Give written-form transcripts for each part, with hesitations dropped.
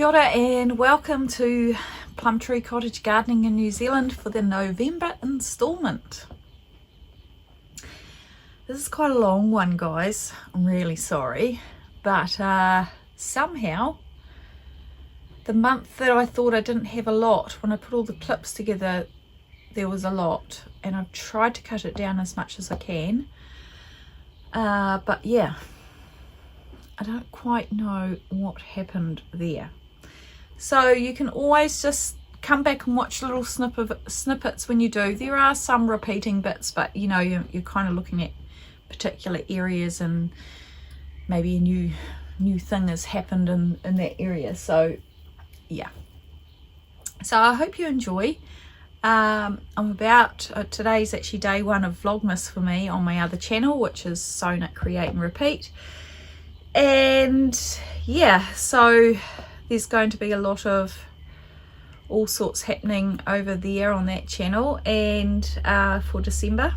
Kia ora and welcome to Plum Tree Cottage Gardening in New Zealand for the November instalment. This is quite a long one, guys. I'm really sorry, but somehow the month that I thought I didn't have a lot, when I put all the clips together, there was a lot, and I've tried to cut it down as much as I can. But yeah, I don't quite know what happened there. So you can always just come back and watch little snippets when you do. There are some repeating bits, but you know, you're kind of looking at particular areas and maybe a new thing has happened in that area. So yeah, so I hope you enjoy. Today's actually day one of vlogmas for me on my other channel, which is Sew Knit Create and Repeat. And yeah, so there's going to be a lot of all sorts happening over there on that channel and for December.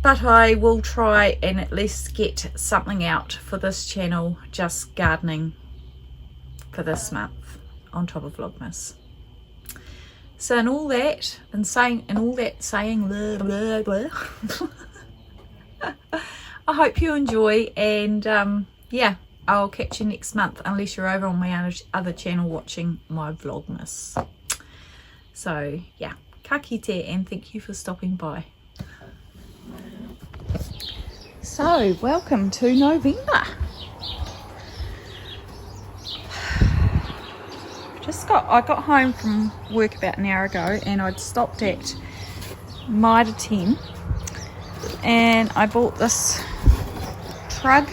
But I will try and at least get something out for this channel, just gardening for this month on top of vlogmas. So in all that saying blah, blah, blah. I hope you enjoy, and yeah, I'll catch you next month unless you're over on my other channel watching my vlogmas. So yeah, ka kite, and thank you for stopping by. So welcome to November. I got home from work about an hour ago, and I'd stopped at Mitre 10 and I bought this trug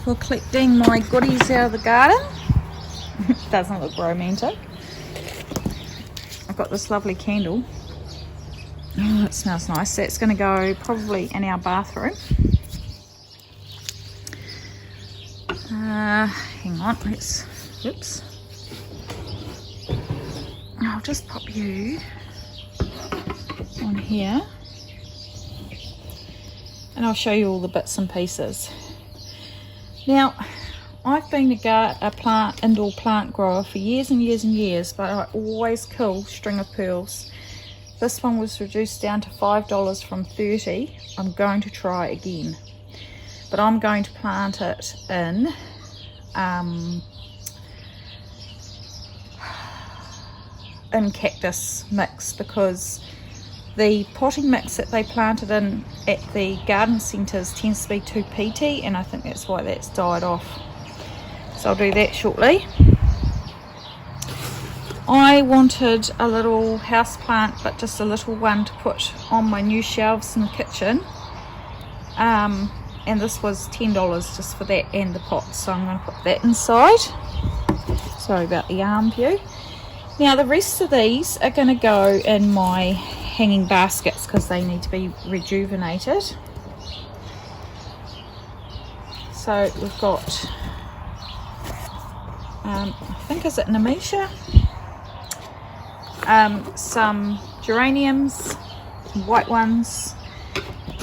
for collecting my goodies out of the garden. Doesn't look romantic. I've got this lovely candle. Oh, it smells nice. That's going to go probably in our bathroom. Hang on, oops. I'll just pop you on here and I'll show you all the bits and pieces. Now, I've been a indoor plant grower for years and years and years, but I always kill string of pearls. This one was reduced down to $5 from $30. I'm going to try again, but I'm going to plant it in cactus mix, because the potting mix that they planted in at the garden centres tends to be too peaty, and I think that's why that's died off. So I'll do that shortly. I wanted a little house plant, but just a little one to put on my new shelves in the kitchen, and this was $10 just for that and the pot, so I'm going to put that inside. Sorry about the arm view. Now the rest of these are going to go in my hanging baskets because they need to be rejuvenated. So we've got I think, is it Nemesia? Some geraniums, white ones,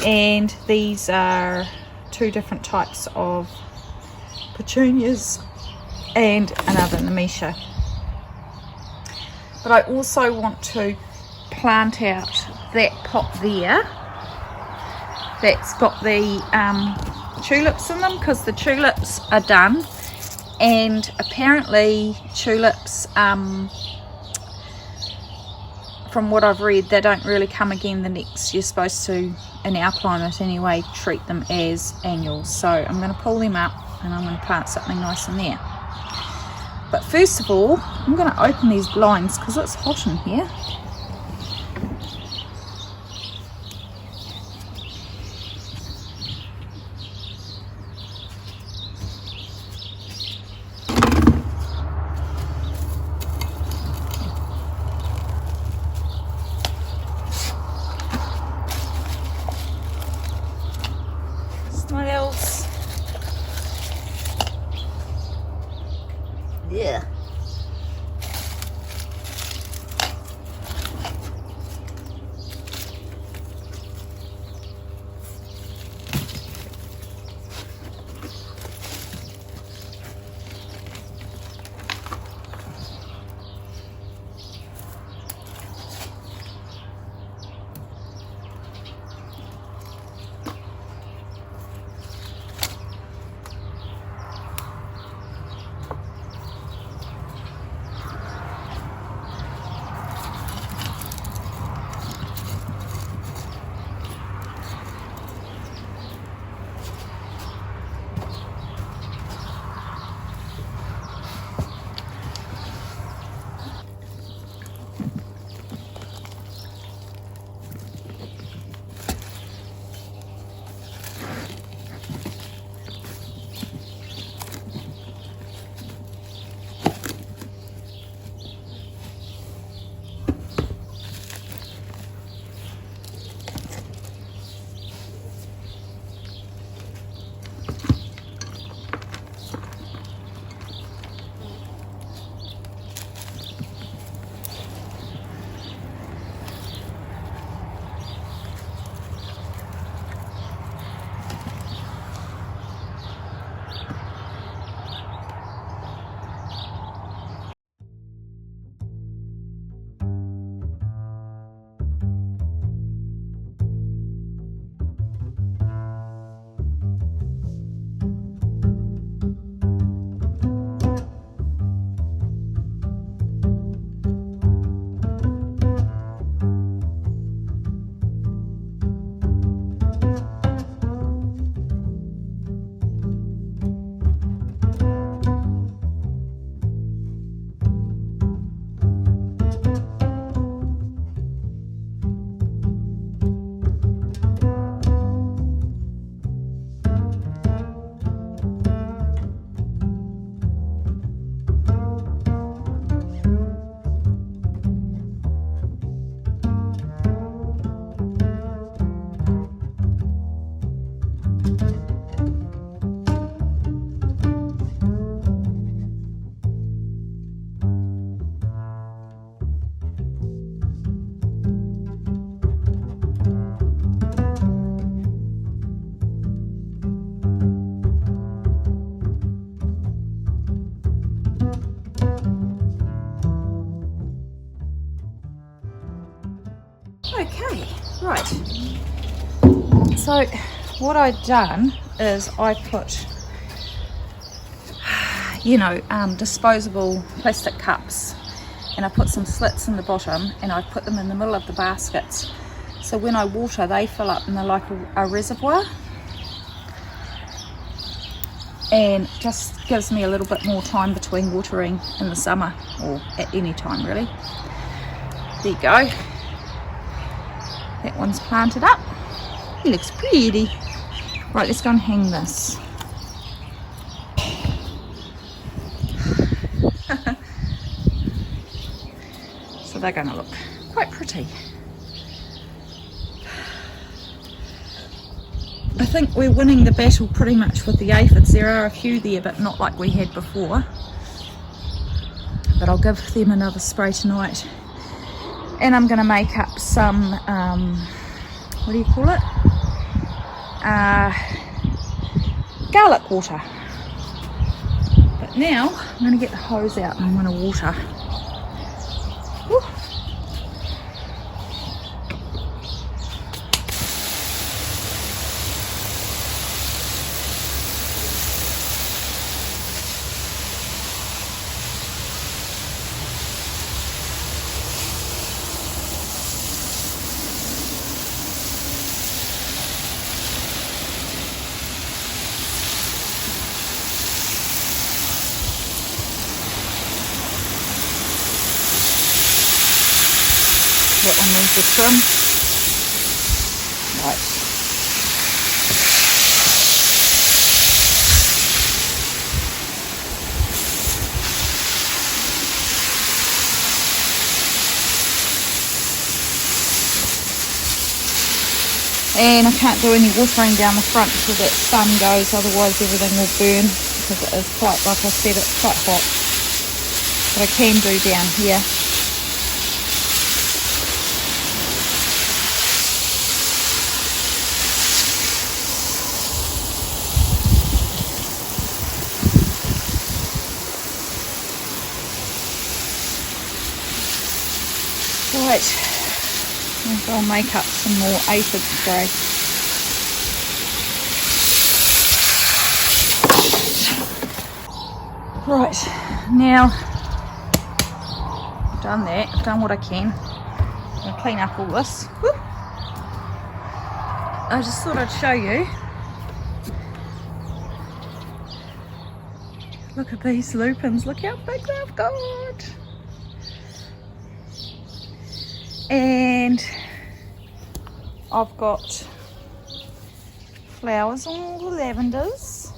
and these are two different types of petunias and another Nemesia. But I also want to plant out that pot there that's got the tulips in them, because the tulips are done, and apparently tulips, from what I've read, they don't really come again the next. You're supposed to, in our climate anyway, treat them as annuals. So I'm going to pull them up and I'm going to plant something nice in there. But first of all, I'm going to open these blinds because it's hot in here. Smells. Yeah. Okay, right. So what I've done is I put, you know, disposable plastic cups, and I put some slits in the bottom, and I put them in the middle of the baskets. So when I water, they fill up and they're like a reservoir, and just gives me a little bit more time between watering in the summer, or at any time really. There you go. That one's planted up. He looks pretty. Right, let's go and hang this. So they're going to look quite pretty. I think we're winning the battle pretty much with the aphids. There are a few there, but not like we had before. But I'll give them another spray tonight. And I'm going to make up some, what do you call it? Garlic water. But now I'm going to get the hose out and I'm going to water. Woo. That one needs a trim. Right. And I can't do any watering down the front until that sun goes, otherwise everything will burn, because it is quite, like I said, it's quite hot. But I can do down here. Right, I'll make up some more aphid spray. Right, now I've done that, I've done what I can. I'm going to clean up all this. Woo. I just thought I'd show you. Look at these lupins, look how big they've got. And I've got flowers on all the lavenders.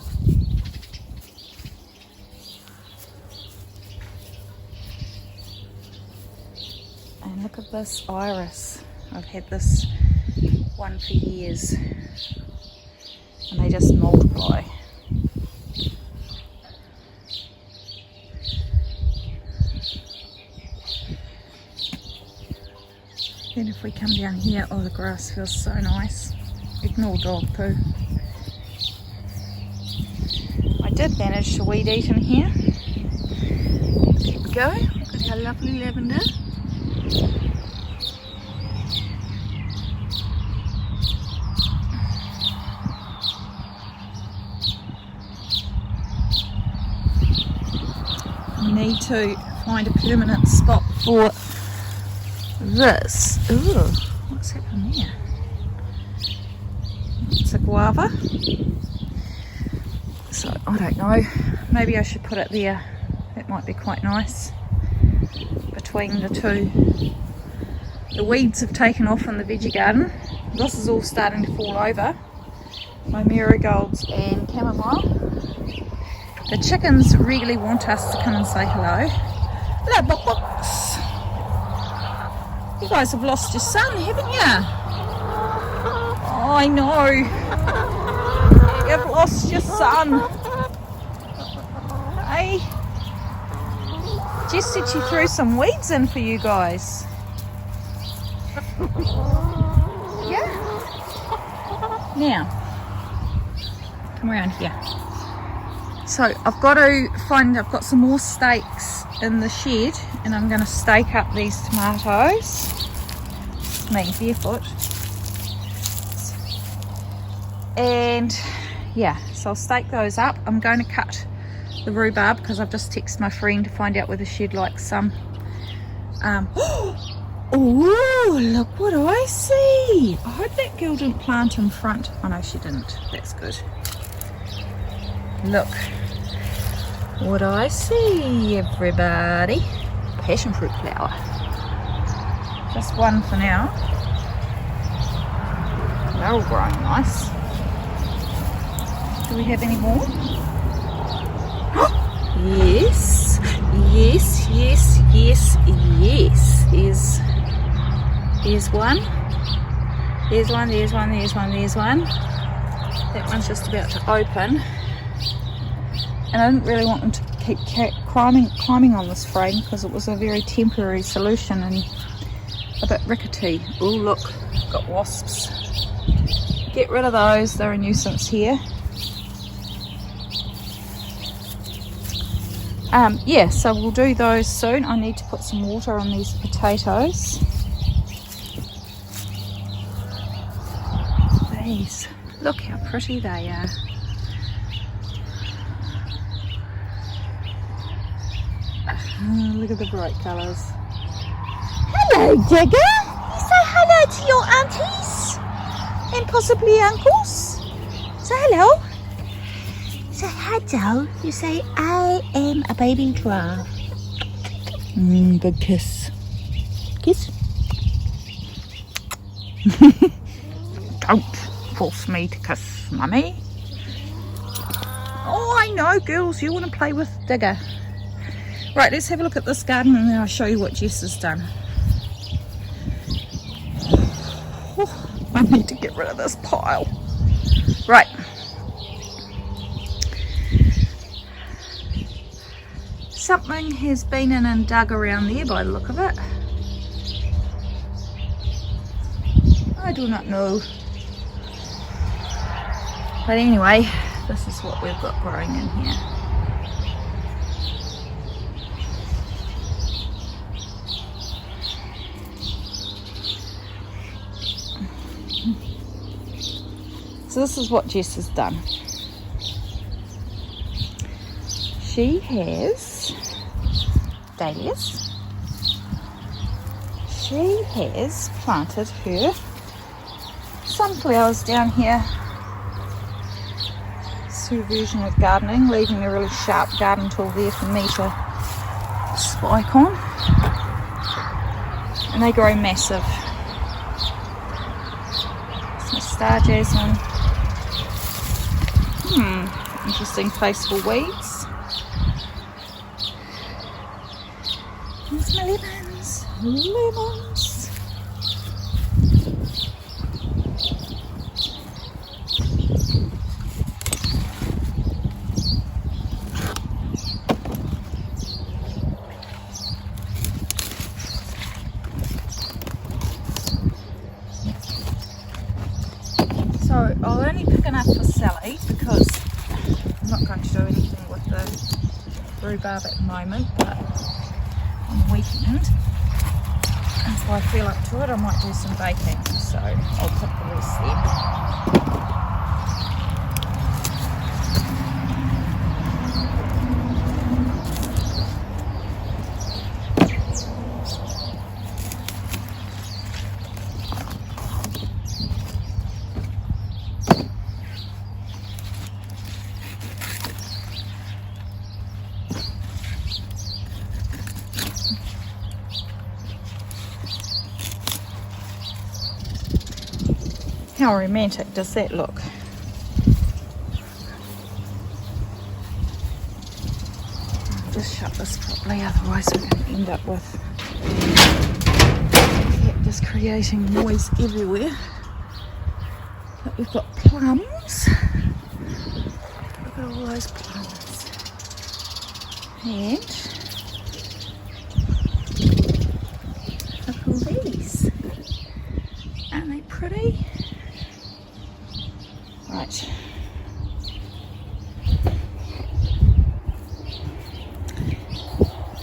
And look at this iris. I've had this one for years. And they just multiply. Then if we come down here, oh, the grass feels so nice. Ignore dog poo. I did manage to weed eat in here. There we go. Look at how lovely lavender. We need to find a permanent spot for this. Ooh, what's happened there? It's a guava. So I don't know, maybe I should put it there. That might be quite nice between the two. The weeds have taken off in the veggie garden. This is all starting to fall over. My marigolds and chamomile. The chickens really want us to come and say hello. Hello, books. You guys have lost your son, haven't you? Oh, I know. You've lost your son. Hey. Jess said she threw some weeds in for you guys. Yeah. Now, come around here. So I've got some more stakes in the shed, and I'm going to stake up these tomatoes. me, barefoot. And yeah, so I'll stake those up. I'm going to cut the rhubarb because I've just texted my friend to find out whether she'd like some. Oh, look what I see. I hope that girl didn't plant in front. Oh no, she didn't. That's good. Look what I see, everybody. Passion fruit flower. Just one for now. They're all growing nice. Do we have any more? Yes, yes, yes, yes, yes. There's one. There's one, there's one, there's one, there's one. That one's just about to open. And I didn't really want them to keep climbing on this frame because it was a very temporary solution and a bit rickety. Oh look, got wasps. Get rid of those, they're a nuisance here. Yeah, so we'll do those soon. I need to put some water on these potatoes. These, look how pretty they are. Look at the bright colours. Hello, Digger. You say hello to your aunties and possibly uncles. Say hello. Say hello. You say, I am a baby giraffe. Good kiss. Kiss. Don't force me to kiss, Mummy. Oh, I know, girls. You want to play with Digger. Right, let's have a look at this garden and then I'll show you what Jess has done. Oh, I need to get rid of this pile. Right. Something has been in and dug around there by the look of it. I do not know. But anyway, this is what we've got growing in here. So this is what Jess has done. She has dahlias. She has planted her sunflowers down here. It's her version of gardening, leaving a really sharp garden tool there for me to spike on. And they grow massive. Some star jasmine. Interesting place for weeds. Here's my lemons. Lemons. So I'll only pick enough for Sally because I'm not going to do anything with the rhubarb at the moment, but on the weekend, and if I feel up to it, I might do some baking, so I'll put the rest there. How romantic does that look? I'll just shut this properly, otherwise we're going to end up with just creating noise everywhere. But we've got plums. Look at all those plums. And look at all these. Aren't they pretty? Right.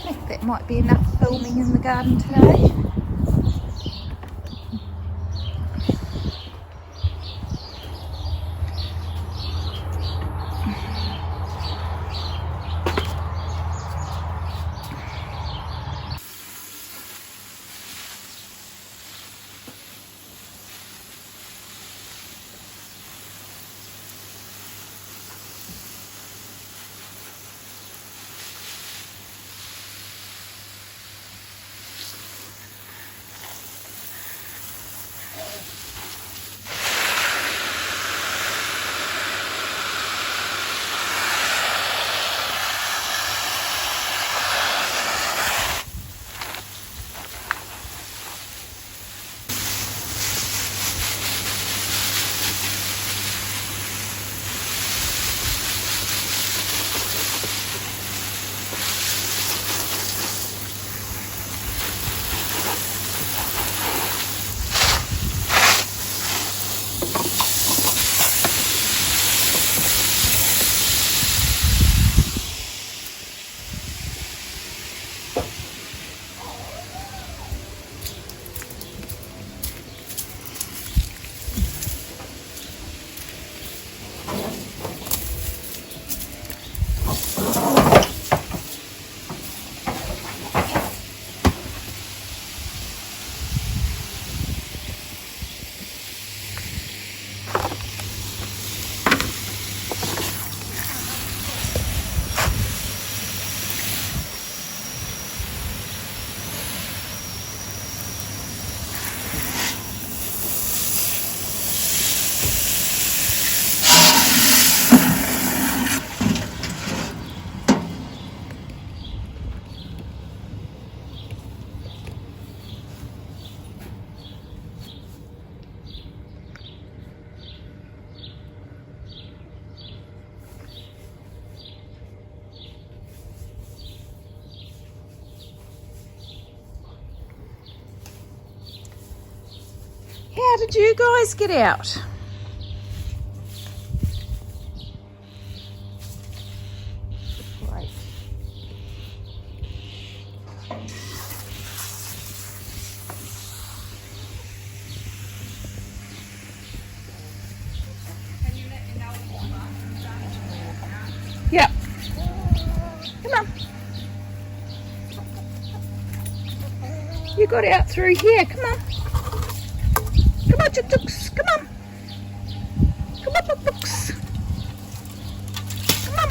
I think that might be enough filming in the garden today. How did you guys get out? Great. Yep. Come on. You got out through here. Come on. Come on, chooks. Come on. Come on, books. Come on.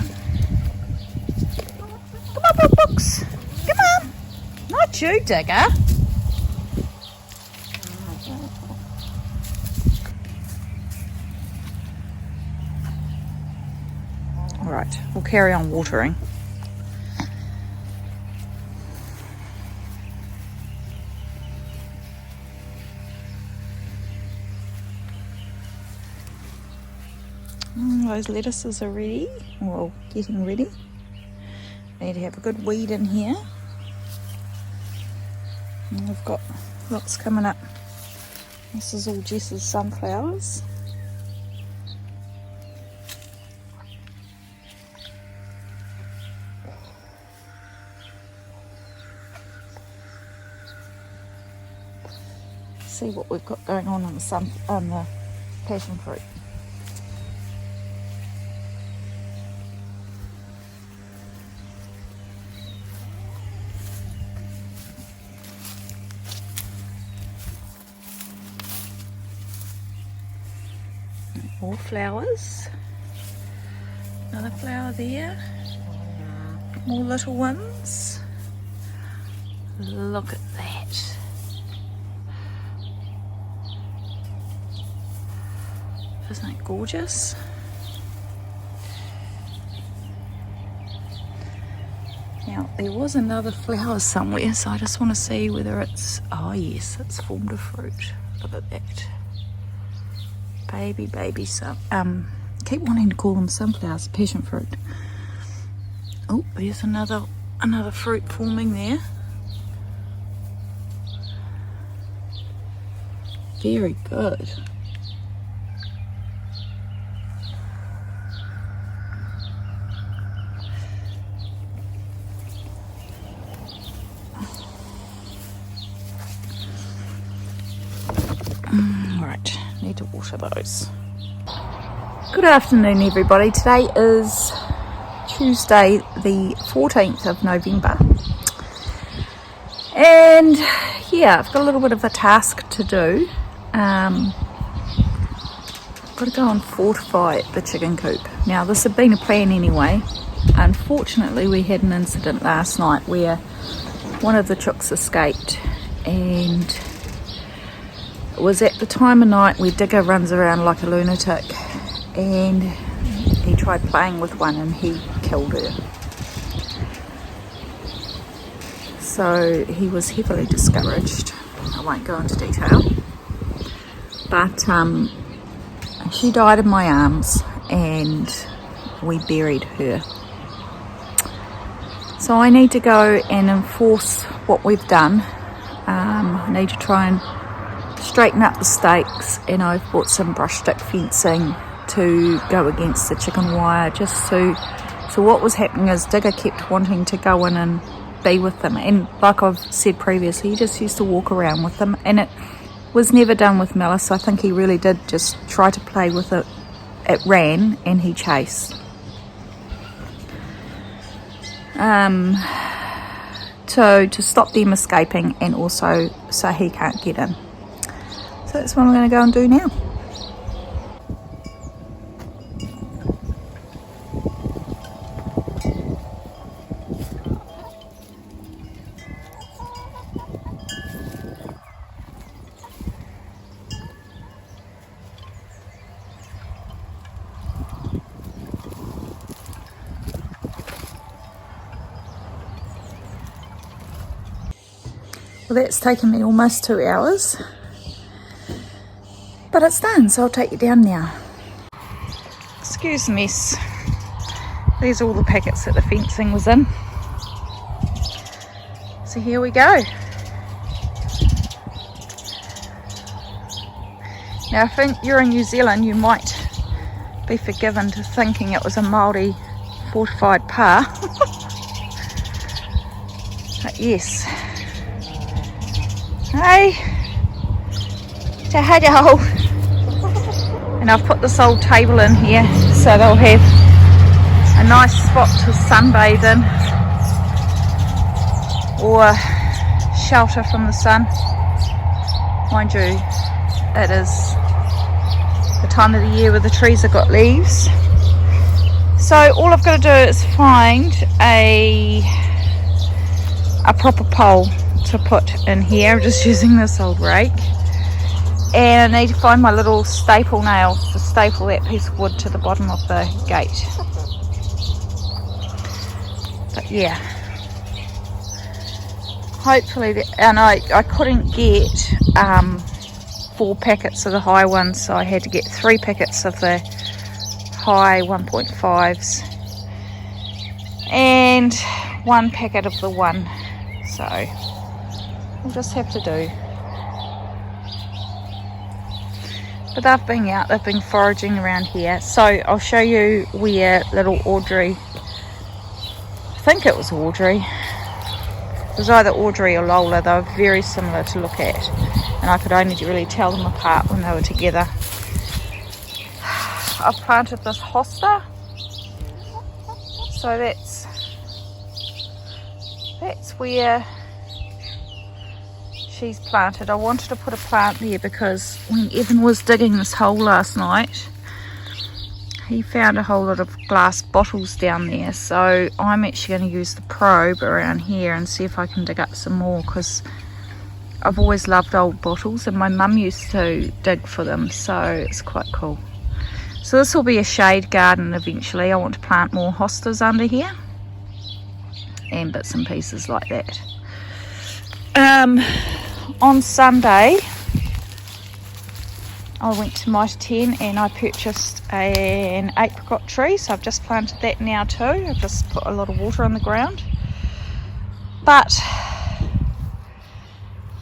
Come on, books. Come on. Not you, Digger. All right, we'll carry on watering. Those lettuces are ready, well, getting ready. Need to have a good weed in here. And we've got lots coming up. This is all Jess's sunflowers. See what we've got going on the passion fruit. More flowers. Another flower there. More little ones. Look at that. Isn't it gorgeous? Now there was another flower somewhere, so I just want to see whether it's, oh yes, it's formed a fruit. Look at that. Baby keep wanting to call them sunflowers, passion fruit. Oh, there's another fruit forming there. Very good. Right, need to water those. Good afternoon everybody. Today is Tuesday the 14th of November. And yeah, I've got a little bit of a task to do. I've got to go and fortify the chicken coop. Now this had been a plan anyway. Unfortunately we had an incident last night where one of the chooks escaped, and it was at the time of night where Digger runs around like a lunatic, and he tried playing with one and he killed her. So he was heavily discouraged. I won't go into detail, but she died in my arms and we buried her. So I need to go and enforce what we've done. I need to try and straighten up the stakes, and I've bought some brush stick fencing to go against the chicken wire, just so what was happening is Digger kept wanting to go in and be with them, and like I've said previously, he just used to walk around with them, and it was never done with malice. I think he really did just try to play with it. It ran and he chased. To stop them escaping, and also so he can't get in. So that's what I'm going to go and do now. Well, that's taken me almost 2 hours, but it's done, so I'll take you down now. Excuse the mess. There's all the packets that the fencing was in. So here we go. Now, I think you're in New Zealand, you might be forgiven to thinking it was a Māori fortified pa. But yes. Hey, te haro. And I've put this old table in here so they'll have a nice spot to sunbathe in or shelter from the sun. Mind you, it is the time of the year where the trees have got leaves. So all I've got to do is find a proper pole to put in here. I'm just using this old rake. And I need to find my little staple nails to staple that piece of wood to the bottom of the gate. But yeah, hopefully, and I couldn't get 4 packets of the high ones, so I had to get 3 packets of the high 1.5s and 1 packet of the 1. So we'll just have to do. But they've been out, they've been foraging around here. So I'll show you where little Audrey, I think it was Audrey. It was either Audrey or Lola. They were very similar to look at. And I could only really tell them apart when they were together. I've planted this hosta. So that's where she's planted. I wanted to put a plant there because when Evan was digging this hole last night, he found a whole lot of glass bottles down there. So I'm actually going to use the probe around here and see if I can dig up some more, because I've always loved old bottles and my mum used to dig for them, so it's quite cool. So this will be a shade garden eventually. I want to plant more hostas under here and bits and pieces like that. On Sunday I went to Mitre 10 and I purchased an apricot tree, so I've just planted that now too. I've just put a lot of water on the ground, but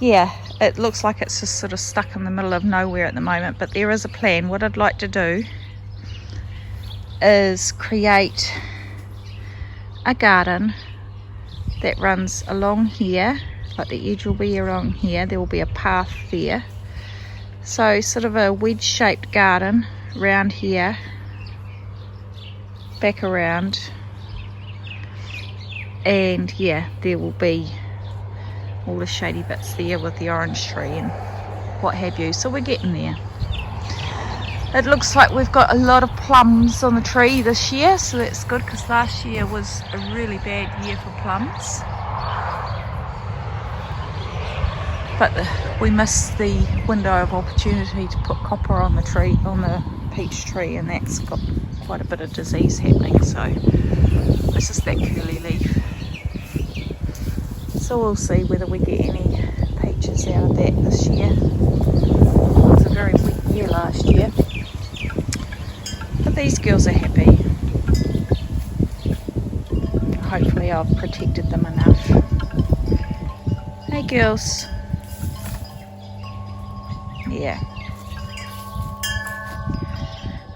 yeah, it looks like it's just sort of stuck in the middle of nowhere at the moment. But there is a plan. What I'd like to do is create a garden that runs along here. Like the edge will be along here, there will be a path there, so sort of a wedge shaped garden around here, back around, and yeah, there will be all the shady bits there with the orange tree and what have you. So we're getting there. It looks like we've got a lot of plums on the tree this year, so that's good, because last year was a really bad year for plums. But we missed the window of opportunity to put copper on the tree, on the peach tree, and that's got quite a bit of disease happening. So this is that curly leaf. So we'll see whether we get any peaches out of that this year. It was a very wet year last year. But these girls are happy. Hopefully I've protected them enough. Hey girls. Yeah.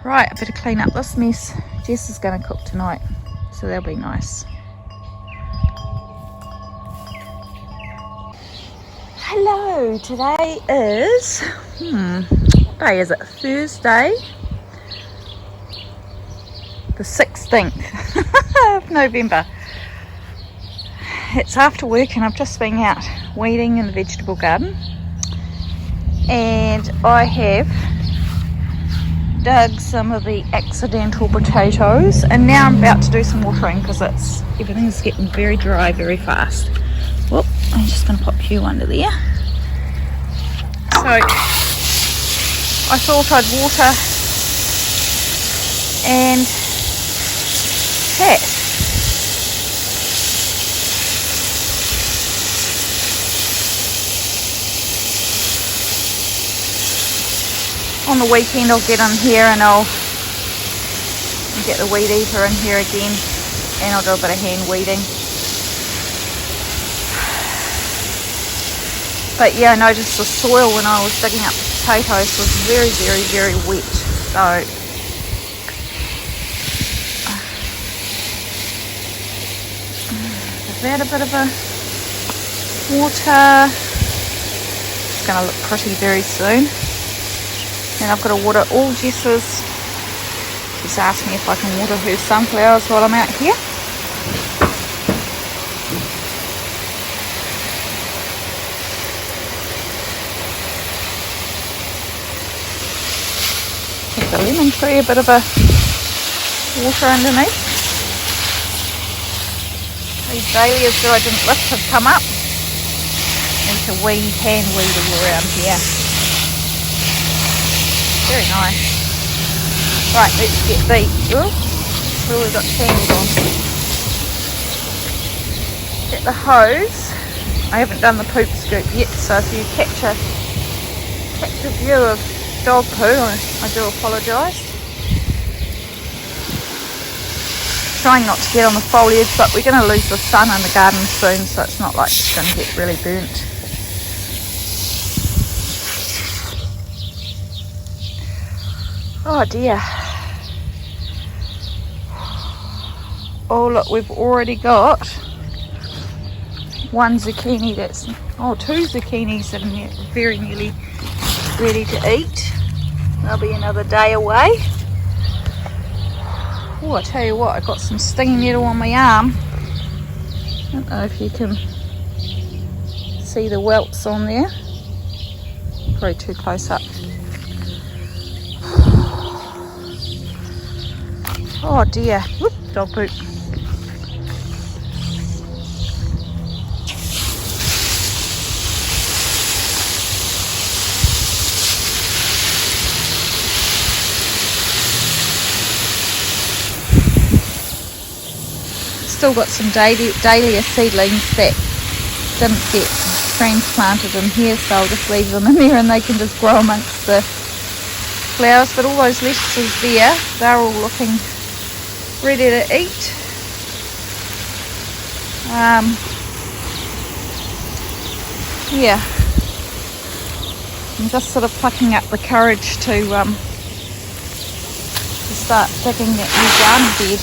Right, I better clean up this mess. Jess is going to cook tonight, so that'll be nice. Hello, today is, what day is it? Thursday, the 16th of November. It's after work and I've just been out weeding in the vegetable garden. And I have dug some of the accidental potatoes, and now I'm about to do some watering because everything's getting very dry very fast. Whoop, I'm just going to pop you under there. So I thought I'd water and chat. On the weekend I'll get in here and I'll get the weed eater in here again, and I'll do a bit of hand weeding. But yeah, I noticed the soil when I was digging up the potatoes was very, very, very wet. So give that a bit of a water. It's going to look pretty very soon. And I've got to water all Jess's. She's asked me if I can water her sunflowers while I'm out here. Give the lemon tree a bit of a water underneath. These dahlias that I didn't lift have come up. Need to weed, hand weed all around here. Very nice. Right, let's get the, oh, we've got candles on. Get the hose. I haven't done the poop scoop yet, so if you catch a view of dog poo, I do apologise. Trying not to get on the foliage, but we're going to lose the sun in the garden soon, so it's not like it's going to get really burnt. Oh dear. Oh look, we've already got one zucchini that's, two zucchinis that are very nearly ready to eat. They'll be another day away. Oh, I tell you what, I got some stinging nettle on my arm. I don't know if you can see the welts on there. Probably too close up. Oh dear. Whoop, dog poop. Still got some dahlia seedlings that didn't get transplanted in here, so I'll just leave them in there and they can just grow amongst the flowers. But all those lettuces there, they're all looking ready to eat. Yeah, I'm just sort of plucking up the courage to start digging that new garden bed.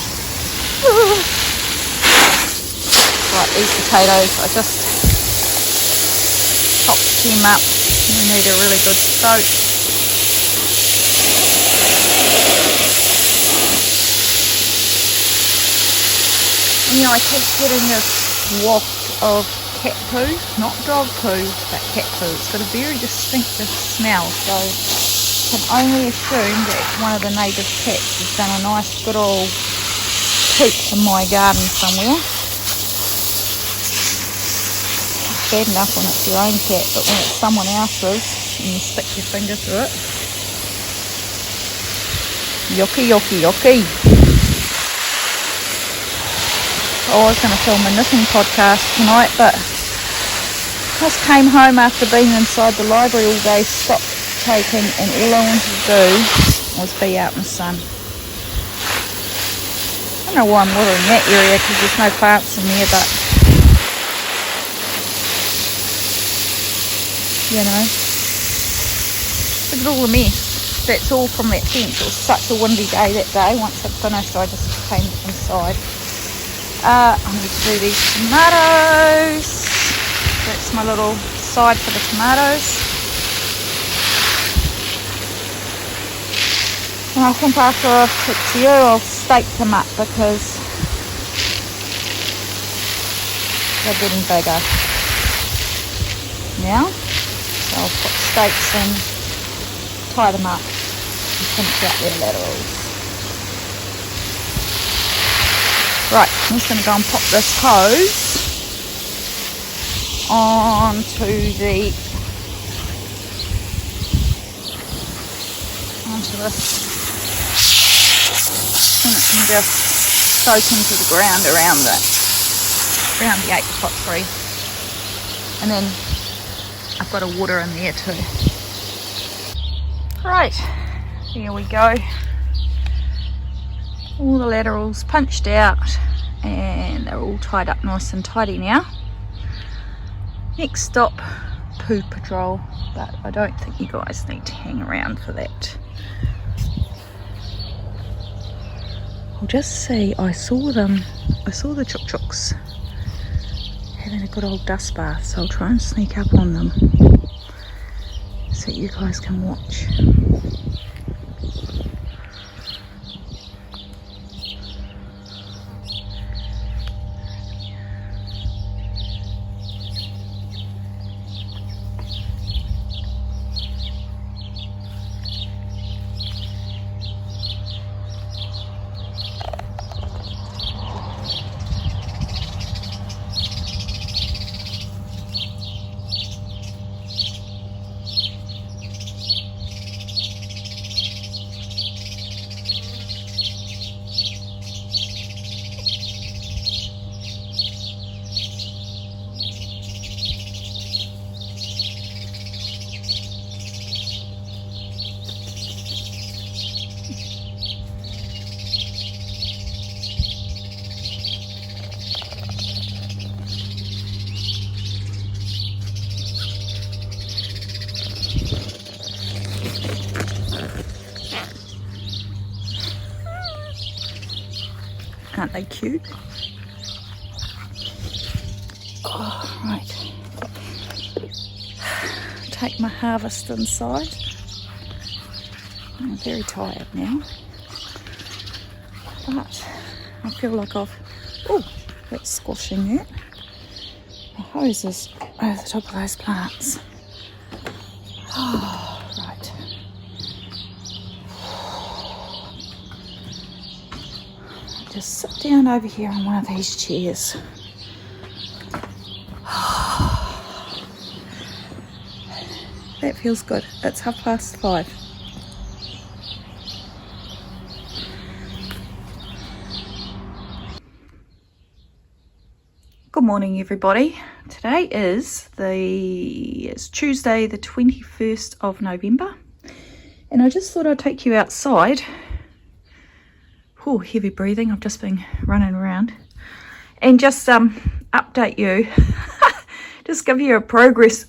Right, these potatoes, I just chopped them up. We need a really good soak. You know, I keep getting this waft of cat poo, not dog poo, but cat poo. It's got a very distinctive smell, so I can only assume that one of the native cats has done a nice good old poop in my garden somewhere. Bad enough when it's your own cat, but when it's someone else's and you stick your finger through it, yucky, yucky, yucky. I was going to film a knitting podcast tonight, but I just came home after being inside the library all day, stock taking, and all I wanted to do was be out in the sun. I don't know why I'm watering that area because there's no plants in there, but you know, look at all the mess. That's all from that fence. It was such a windy day that day. Once it finished, I just came inside. I need to do these tomatoes. That's my little side for the tomatoes. And I think after I've cooked you, I'll stake them up because they're getting bigger now. So I'll put stakes in, tie them up, and pinch out their laterals. Right, I'm just going to go and pop this hose onto this, and it can just soak into the ground around the apricot tree. And then I've got a water in there too. Right, here we go. All the laterals punched out and they're all tied up nice and tidy now. Next stop, poo patrol, but I don't think you guys need to hang around for that. I'll just see, I saw the chook-chooks having a good old dust bath, so I'll try and sneak up on them so you guys can watch. Aren't they cute? Oh, right. Take my harvest inside. I'm very tired now, but I feel like I've... Oh, that's squashing that. The hose is over the top of those plants. Oh, right. Just sit down over here on one of these chairs. That feels good. It's 5:30. Good morning, everybody. Today is it's Tuesday the 21st of November, and I just thought I'd take you outside. Oh, heavy breathing. I've just been running around, and just update you. Just give you a progress.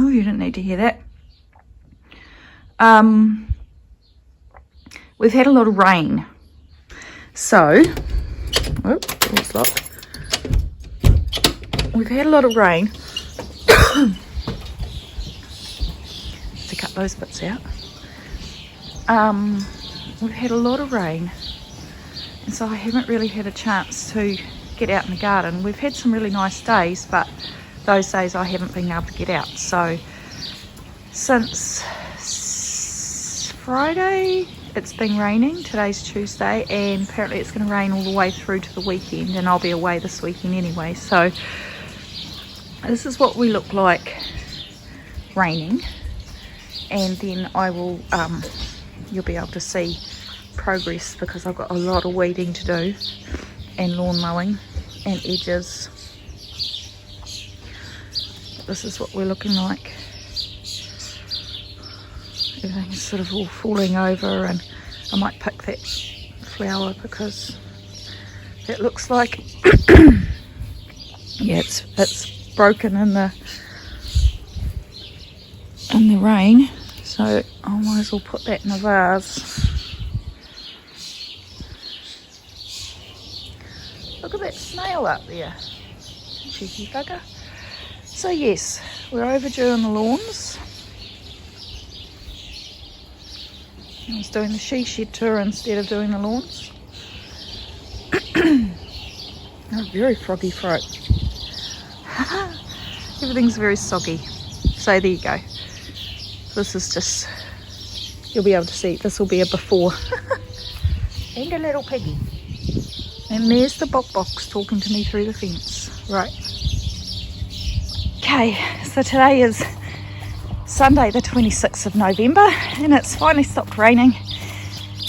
Oh, you didn't need to hear that. We've had a lot of rain, so door's locked. We've had a lot of rain. To cut those bits out. We've had a lot of rain, and so I haven't really had a chance to get out in the garden. We've had some really nice days, but those days I haven't been able to get out. So since Friday it's been raining. Today's Tuesday, and apparently it's going to rain all the way through to the weekend, and I'll be away this weekend anyway. So this is what we look like raining, and then I will you'll be able to see progress, because I've got a lot of weeding to do and lawn mowing and edges. This is what we're looking like. Everything's sort of all falling over, and I might pick that flower because it looks like yeah, it's broken in the rain, so I might as well put that in a vase. Look at that snail up there, cheeky bugger. So yes, we're overdue in the lawns. I was doing the she shed tour instead of doing the lawns. Oh, very froggy throat. Everything's very soggy. So there you go. This is just, you'll be able to see, this will be a before. And a little piggy. And there's the box talking to me through the fence. Right. Okay, so today is Sunday the 26th of November, and it's finally stopped raining,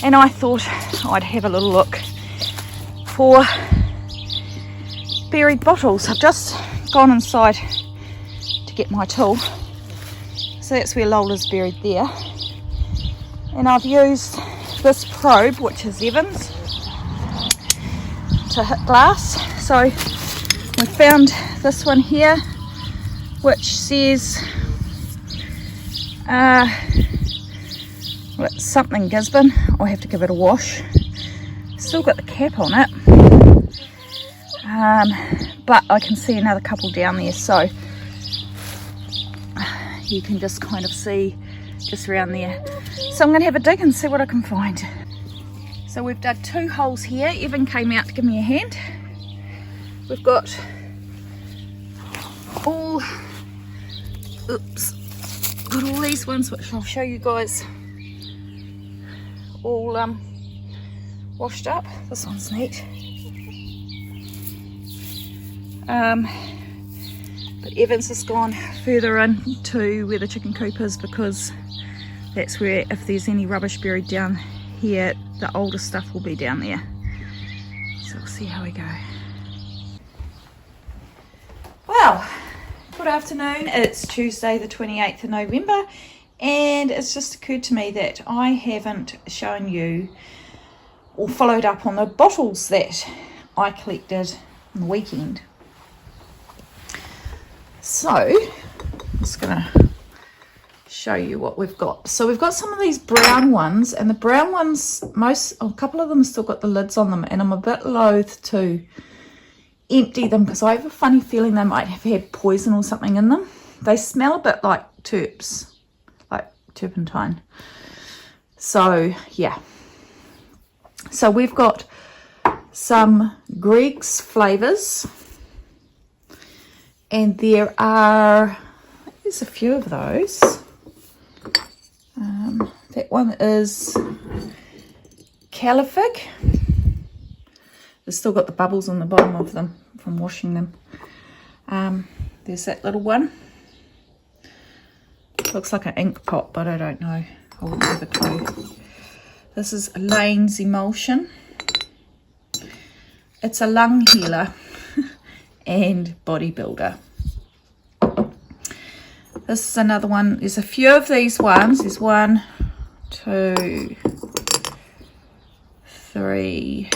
and I thought I'd have a little look for buried bottles. I've just gone inside to get my tool, so that's where Lola's buried there, and I've used this probe, which is Evans, to hit glass. So We found this one here which says well, it's something Gisborne. I'll have to give it a wash. Still got the cap on it, but I can see another couple down there, so you can just kind of see just around there. So I'm going to have a dig and see what I can find. So we've dug 2 holes here. Evan came out to give me a hand. We've got all these ones, which I'll show you guys, all washed up. This one's neat. But Evans has gone further into where the chicken coop is, because that's where, if there's any rubbish buried down here, the older stuff will be down there. So we'll see how we go. Well, good afternoon. It's Tuesday the 28th of November, and it's just occurred to me that I haven't shown you or followed up on the bottles that I collected on the weekend. So I'm just gonna show you what we've got. So we've got some of these brown ones, and the brown ones, a couple of them still got the lids on them, and I'm a bit loath to empty them because I have a funny feeling they might have had poison or something in them. They smell a bit like terps, like turpentine. So yeah, so we've got some Greg's flavors, and there's a few of those. That one is Califig. They've still got the bubbles on the bottom of them from washing them. There's that little one. Looks like an ink pot, but I don't know. I wouldn't have a clue. This is Lane's Emulsion. It's a lung healer and bodybuilder. This is another one. There's a few of these ones. There's 1, 2, 3.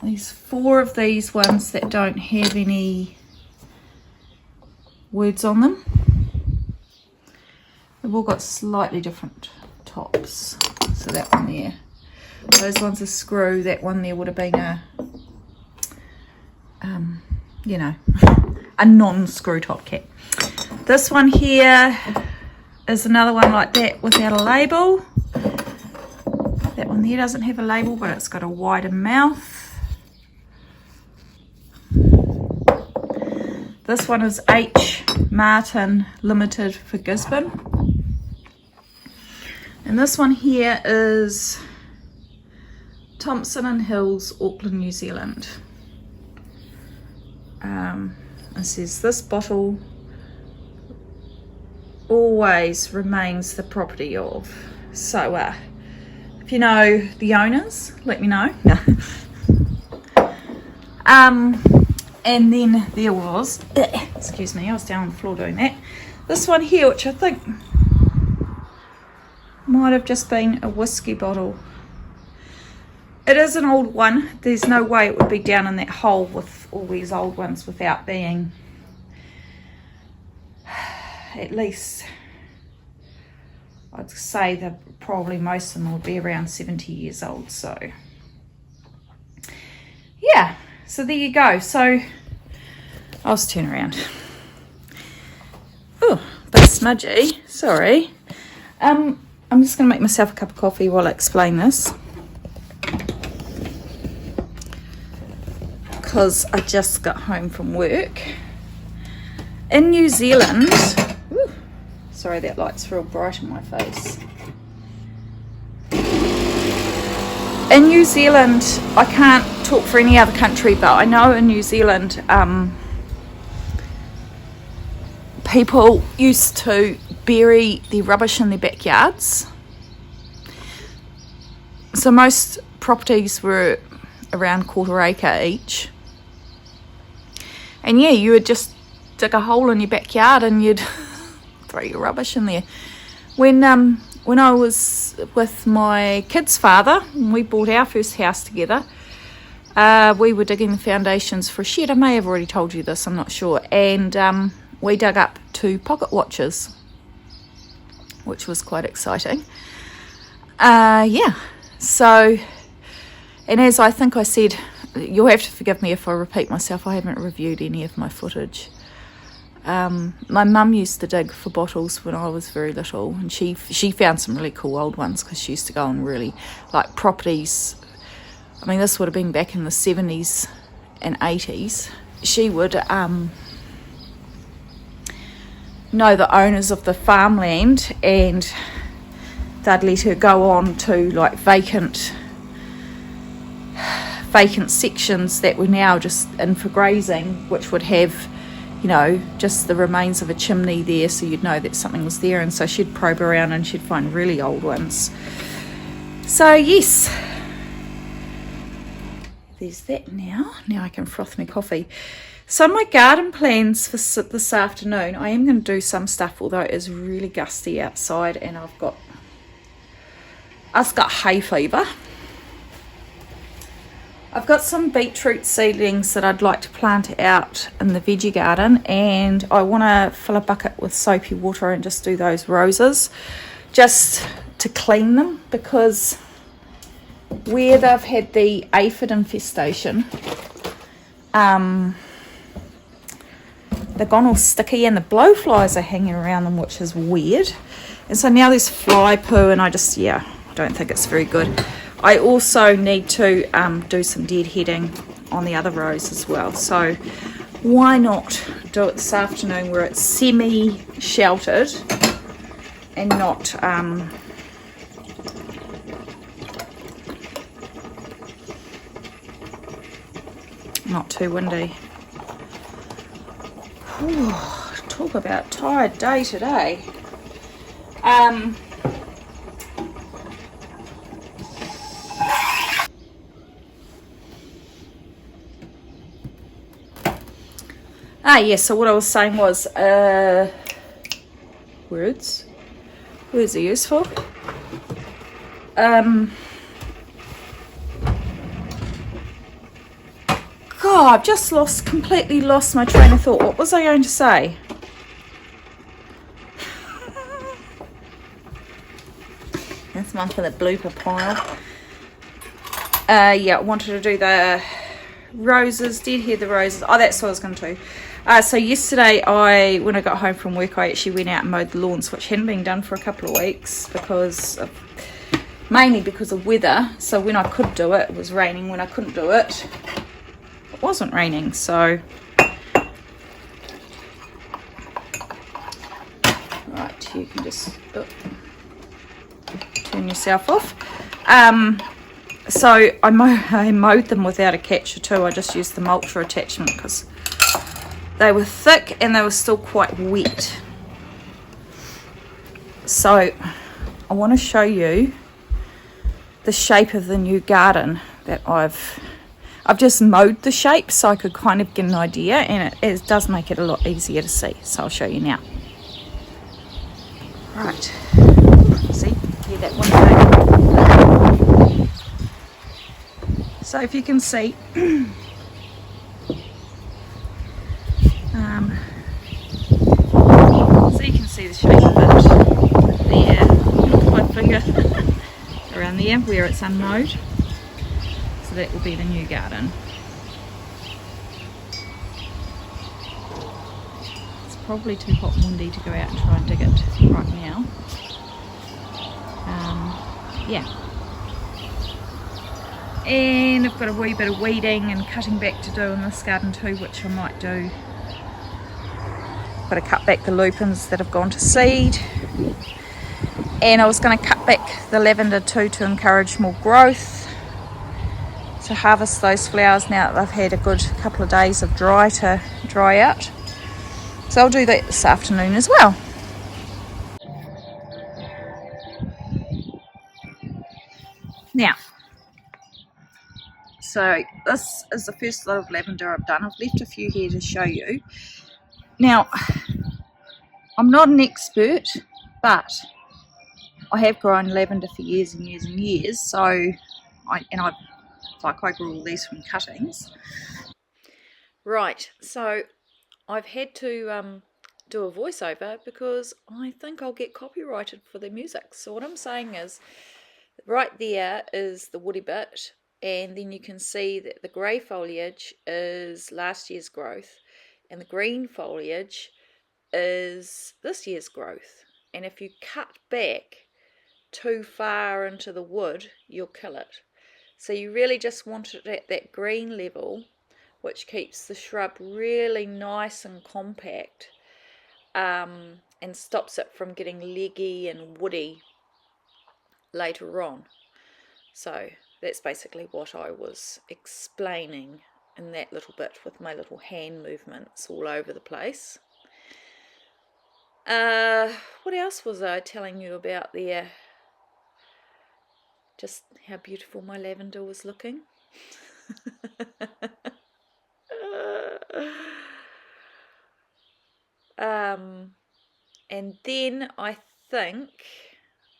There's 4 of these ones that don't have any words on them. They've all got slightly different tops. So that one there, those ones are screw. That one there would have been a, you know, a non-screw top cap. This one here is another one like that without a label. That one there doesn't have a label, but it's got a wider mouth. This one is H. Martin Limited for Gisborne. And this one here is Thompson and Hills, Auckland, New Zealand. It says this bottle always remains the property of. So if you know the owners, let me know. No. And then there was, excuse me, I was down on the floor doing that. This one here, which I think might have just been a whiskey bottle. It is an old one. There's no way it would be down in that hole with all these old ones without being at least, I'd say that probably most of them would be around 70 years old. So yeah, so there you go. So I'll just turn around. Oh, a bit smudgy, sorry. I'm just going to make myself a cup of coffee while I explain this, because I just got home from work. In New Zealand, ooh, sorry that light's real bright on my face. In New Zealand, I can't talk for any other country, but I know in New Zealand, people used to bury their rubbish in their backyards. So most properties were around 1/4 acre each. And yeah, you would just dig a hole in your backyard and you'd throw your rubbish in there. When I was with my kid's father, and we bought our first house together, We were digging the foundations for a shed. I may have already told you this, I'm not sure. And we dug up 2 pocket watches, which was quite exciting. Yeah, so, and as I think I said, you'll have to forgive me if I repeat myself, I haven't reviewed any of my footage. My mum used to dig for bottles when I was very little, and she found some really cool old ones because she used to go on really, like, properties. I mean, this would have been back in the 70s and 80s. She would know the owners of the farmland, and they'd let her go on to, like, vacant sections that were now just in for grazing, which would have, you know, just the remains of a chimney there, so you'd know that something was there. And so she'd probe around and she'd find really old ones. So yes, there's that. Now I can froth my coffee. So my garden plans for this afternoon, I am going to do some stuff, although it is really gusty outside and I've got hay fever. I've got some beetroot seedlings that I'd like to plant out in the veggie garden, and I want to fill a bucket with soapy water and just do those roses just to clean them, because where they've had the aphid infestation, they're gone all sticky and the blowflies are hanging around them, which is weird. And so now there's fly poo, and I don't think it's very good. I also need to do some deadheading on the other rows as well. So why not do it this afternoon where it's semi-sheltered and not too windy. Whew, talk about tired day today. Yes, so what I was saying was, words are useful. God, I've just completely lost my train of thought. What was I going to say? That's one for the blooper pile. Yeah, I wanted to do the roses, deadhead the roses. Oh, that's what I was going to do. So yesterday, when I got home from work, I actually went out and mowed the lawns, which hadn't been done for a couple of weeks mainly because of weather. So when I could do it, it was raining. When I couldn't do it, it wasn't raining. So, right, you can just turn yourself off. So I mowed them without a catcher too. I just used the mulcher attachment because they were thick and they were still quite wet. So I want to show you the shape of the new garden that I've just mowed the shape so I could kind of get an idea, and it does make it a lot easier to see. So I'll show you now. Right, see, hear that one. So if you can see, so you can see the shape of it there. Look at my finger around there where it's unmowed. So that will be the new garden. It's probably too hot and windy to go out and try and dig it right now. Yeah. And I've got a wee bit of weeding and cutting back to do in this garden too, which I might do. Got to cut back the lupins that have gone to seed, and I was going to cut back the lavender too to encourage more growth, to harvest those flowers now that they've had a good couple of days of dry out. So I'll do that this afternoon as well. Now, so this is the first lot of lavender I've done. I've left a few here to show you. Now, I'm not an expert, but I have grown lavender for years and years and years. So, I've like I grew all these from cuttings. Right, so I've had to do a voiceover because I think I'll get copyrighted for the music. So what I'm saying is, right there is the woody bit, and then you can see that the grey foliage is last year's growth and the green foliage is this year's growth. And if you cut back too far into the wood, you'll kill it. So you really just want it at that green level, which keeps the shrub really nice and compact, and stops it from getting leggy and woody later on. So that's basically what I was explaining in that little bit with my little hand movements all over the place. What else was I telling you about there? Just how beautiful my lavender was looking. And then I think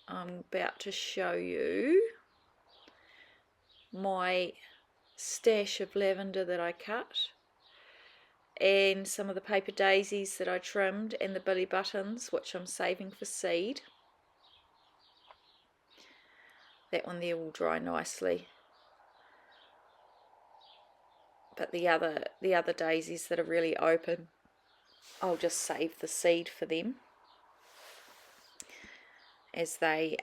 I'm about to show you my stash of lavender that I cut, and some of the paper daisies that I trimmed, and the billy buttons which I'm saving for seed. That one there will dry nicely, but the other daisies that are really open, I'll just save the seed for them, as they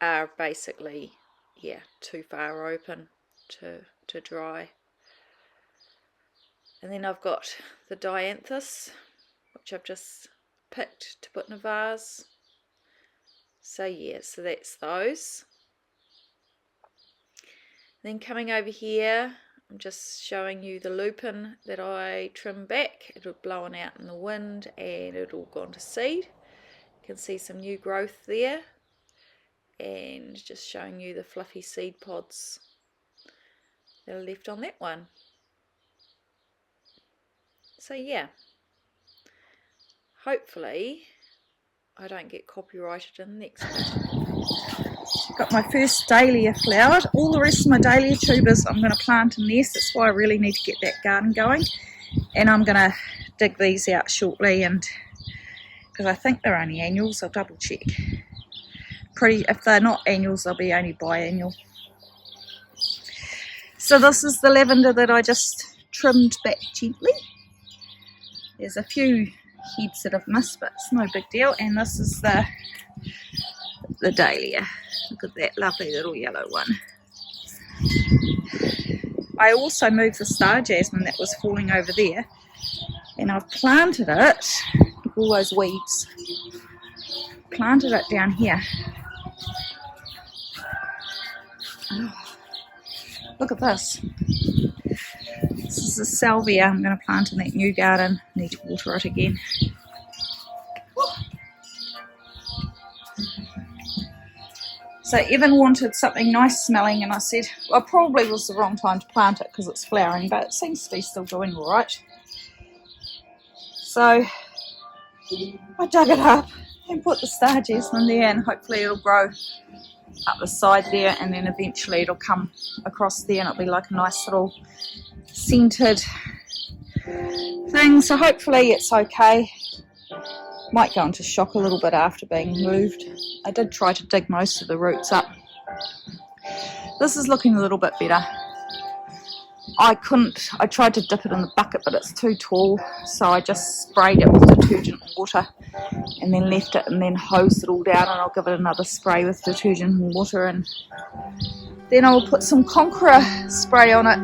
are basically, yeah, too far open to dry. And then I've got the dianthus, which I've just picked to put in a vase. So yeah, so that's those. Then coming over here, I'm just showing you the lupin that I trimmed back. It had blown out in the wind and it all gone to seed. You can see some new growth there, and just showing you the fluffy seed pods that are left on that one. So yeah, hopefully I don't get copyrighted in the next one. Got my first dahlia flowered. All the rest of my dahlia tubers I'm going to plant in this. That's why I really need to get that garden going. And I'm going to dig these out shortly, and because I think they're only annuals, I'll double check. If they're not annuals, they'll be only biannual. So this is the lavender that I just trimmed back gently. There's a few heads that I've missed, but it's no big deal. And this is the dahlia. Look at that lovely little yellow one. I also moved the star jasmine that was falling over there, and I've planted it, look, all those weeds, planted it down here. Oh, look at this. This is the salvia I'm going to plant in that new garden. Need to water it again. So Evan wanted something nice smelling, and I said, well, probably was the wrong time to plant it because it's flowering, but it seems to be still doing all right. So I dug it up and put the star jasmine there, and hopefully it'll grow up the side there, and then eventually it'll come across there and it'll be like a nice little scented thing. So hopefully it's okay. Might go into shock a little bit after being moved. I did try to dig most of the roots up. This is looking a little bit better. I tried to dip it in the bucket, but it's too tall, so I just sprayed it with detergent and water and then left it, and then hosed it all down, and I'll give it another spray with detergent and water, and then I'll put some conqueror spray on it.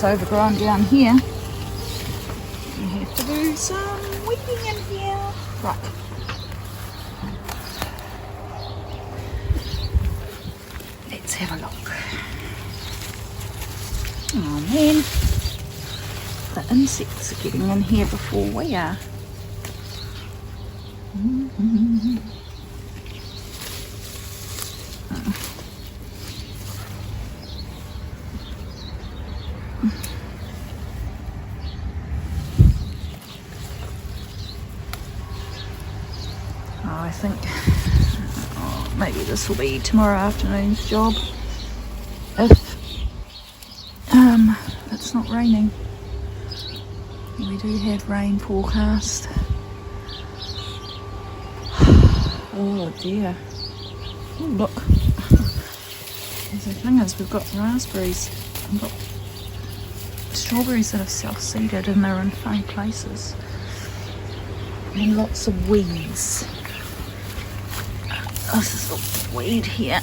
overgrown down here. We have to do some weeding in here. Right. Let's have a look. Oh man, the insects are getting in here before we are. I think maybe this will be tomorrow afternoon's job if it's not raining. We do have rain forecast. Oh dear. Oh look. The thing is, we've got raspberries. We've got strawberries that have self-seeded and they're in funny places. And lots of weeds. Oh, this is a weed here.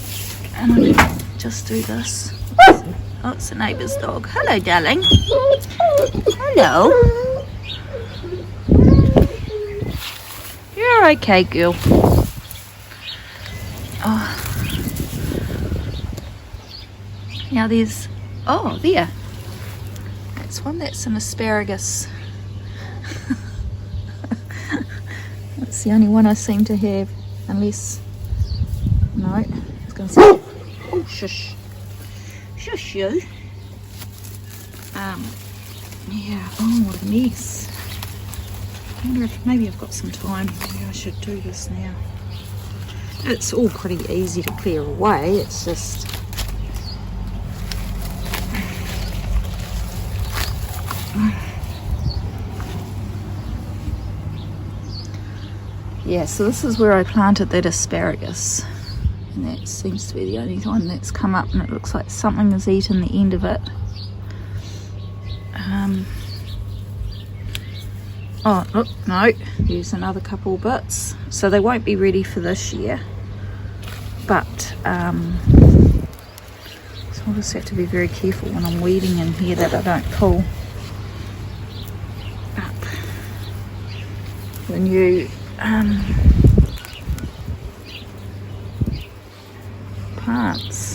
And I can just do this. Oh, it's the neighbour's dog. Hello, darling. Hello. You're okay, girl. Oh. Now there's, oh, there. That's one that's an asparagus. That's the only one I seem to have, unless, no, I was going to say, oh, shush. Shush you. Yeah, oh, what a mess. I wonder if maybe I've got some time. Maybe I should do this now. It's all pretty easy to clear away. It's just yeah, so this is where I planted that asparagus, and that seems to be the only one that's come up, and it looks like something has eaten the end of it. Oh look, no, there's another couple bits, so they won't be ready for this year, but so I'll just have to be very careful when I'm weeding in here that I don't pull up the new plants.